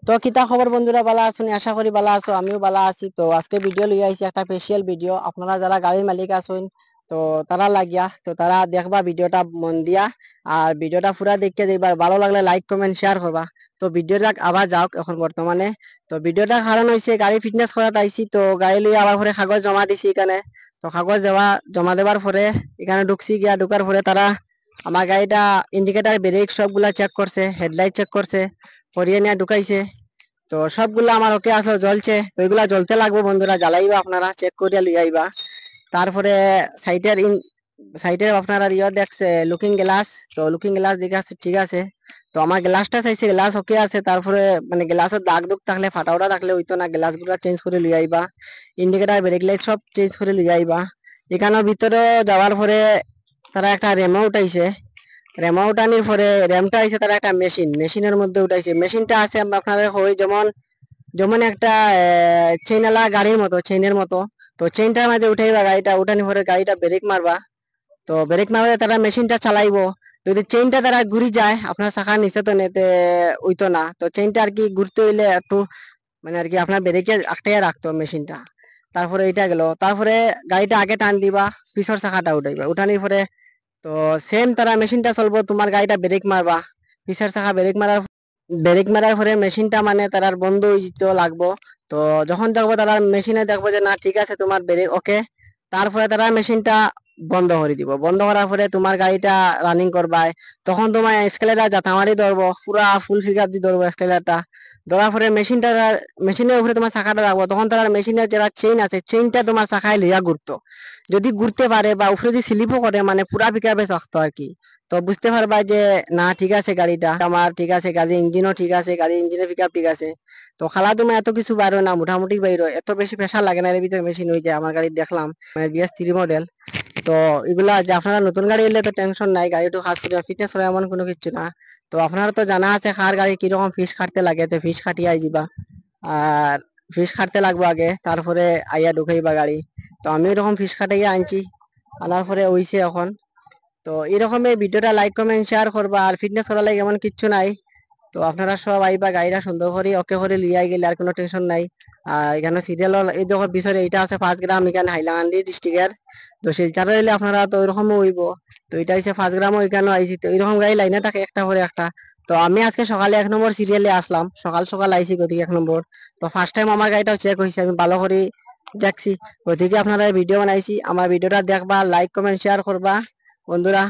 তো কিতা খবর বন্ধুরা, ভালো আছো? আশা করি ভালো আছো, আমিও ভালো আছি। তো আজকে ভিডিও লইয়া আইছি, একটা স্পেশাল ভিডিও। আপনারা যারা গাড়ির মালিক আছেন তো তারা লাগিয়া তো তারা দেখবা ভিডিওটা মন দিয়া। আর ভিডিওটা পুরা দেখতে দিবার, ভালো লাগলে লাইক কমেন্ট শেয়ার করবা। তো ভিডিওটা আবার যাও এখন বর্তমানে। তো ভিডিওটা কারণ হইছে গাড়ি ফিটনেস করাতে আইছি, তো গাড়ি লইয়া আবার পরে কাগজ জমা দিছি এখানে। তো কাগজ জমা দেওয়ার পরে এখানে ঢুকছি, গিয়া ঢুকার পরে তারা আমার গাড়িটা ইন্ডিকেটার ব্রেক সবগুলা চেক করছে, হেডলাইট চেক করছে, করিয়ে নিয়ে ঢুকাইছে। তো সবগুলা আমার ওকে আসলে জ্বলছে, তো এগুলা জ্বলতে লাগবে বন্ধুরা, জ্বালাইবা আপনারা, চেক করিয়া লই আইবা। তারপরে সাইটের সাইটের আপনারা দেখছে লুকিং গ্লাস, তো লুকিং গ্লাস দেখে আছে ঠিক আছে। তো আমার গ্লাসটা চাইছে, গ্লাস ওকে আছে। তারপরে মানে গ্লাসের দাগ দুগ থাকলে, ফাটা ওটা থাকলে হইতো না, গ্লাস গুলা চেঞ্জ করে লই আইবা। ইন্ডিকেটার ব্রেক লাইট সব চেঞ্জ করে লই আইবা। এখানের ভিতরে যাওয়ার পরে তারা একটা রেমো উঠাইছে। রেমো উঠানির পরে র্যামটা আছে তারা একটা মেশিনের মধ্যে উঠাইছে। মেশিনটা আছে আপনারা হয় যেমন যেমন একটা চেইনওয়ালা গাড়ির মতো, চেইনের মতো। তো চেইনটার মাঝে উঠাইবা গাড়িটা, উঠানি পরে গাড়িটা ব্রেক মারবা। তো ব্রেক মারলে তারা মেশিনটা চালাইবো। যদি চেইনটা তারা ঘুরি যায় আপনার চাকার নিচে, তো নেতে উইতো না। তো চেইনটা আর কি ঘুরতে হইলে একটু মানে আর কি আপনার ব্রেকে আটকাইয়া রাখতো মেশিনটা। তারপরে এটা গেল, তারপরে গাড়িটা আগে টান দিবা, পিছর চাকাটা উঠাইবা। উঠানির পরে তো সেম তারা মেশিনটা চলবো, তোমার গাড়িটা ব্রেক মারবা, পিছের চাকা ব্রেক মারার পরে মেশিনটা মানে তার বন্ধ হয়ে যেতে লাগবো। তো যখন দেখবো তারা মেশিনে দেখবো যে না ঠিক আছে তোমার ব্রেক ওকে, তারপরে তারা মেশিনটা বন্ধ করে দিব। বন্ধ করার পরে তোমার গাড়িটা রানিং করবাই। তখন তোমার স্কেলেটা জাতামারি ধরবো, পুরা ফুল ফিগার দিয়ে ধরবো স্কেলারটা। ধরার পরে মেশিনের উপরে তোমার চাকাটা রাখবো, তখন তার মেশিনের যারা চেইন আছে চেইনটা তোমার চাকায় লইয়া ঘুরতো। যদি ঘুরতে পারে বা উপরে যদি স্লিপও করে মানে পুরা পিকআপে শক্ত আর কি, তো বুঝতে পারবা যে না ঠিক আছে গাড়িটা আমার, ঠিক আছে গাড়ির ইঞ্জিনও ঠিক আছে, গাড়ির ইঞ্জিনের পিকআপ ঠিক আছে। তো খালা তুমি এত কিছু বাইরো না, মোটামুটি বাইরো, এত বেশি প্রেশার লাগে না এর ভিতরে মেশিন হয়ে যায়। আমার গাড়ি দেখলাম মানে BS3 মডেল। তো এগুলা যে আপনারা নতুন গাড়ি এলে তো টেনশন নাই, গাড়ি একটু খাস করে ফিটনেস করে এমন কোনো কিছু না। তো আপনারা তো জানা আছে কার গাড়ি কিরকম ফিস কাটতে লাগে, তো ফিস কাটিয়ে যাবা। আর ফিস কাটতে লাগবো আগে, তারপরে আইয়া ঢুকাইবা গাড়ি। তো আমি এরকম ফিস কাটাইয়া আনছি, আনার পরে হইছে এখন। তো এরকমের ভিডিওটা লাইক কমেন্ট শেয়ার করবা। আর ফিটনেস করা লাগে এমন কিচ্ছু নাই। তো আপনারা সব আইবা, গাড়িটা সুন্দর করে ওকে করে লিয়ে গেলে আর কোনো টেনশন নাই। আর এখানে সিরিয়াল এই যখন বিষয় এটা আছে 5 গ্রাম, এখানে হাইলাকান্দি ডিস্ট্রিক্টের। তো শিলচর হইলে আপনারা তো ওইরকম হইব। তো এটা হচ্ছে 5 গ্রাম, ওইখানে আইছি। তো এরকম গাড়ি লাইনে থাকে একটা করে একটা। তো আমি আজকে সকালে 1 নম্বর সিরিয়ালে আসলাম, সকাল সকাল আইছি গতিকে 1 নম্বর। তো ফার্স্ট টাইম আমার গাড়িটাও চেক হয়েছে, আমি ভালো করে দেখছি। গতিকে আপনারা ভিডিও বানাইছি, আমার ভিডিওটা দেখবা, লাইক কমেন্ট শেয়ার করবা বন্ধুরা।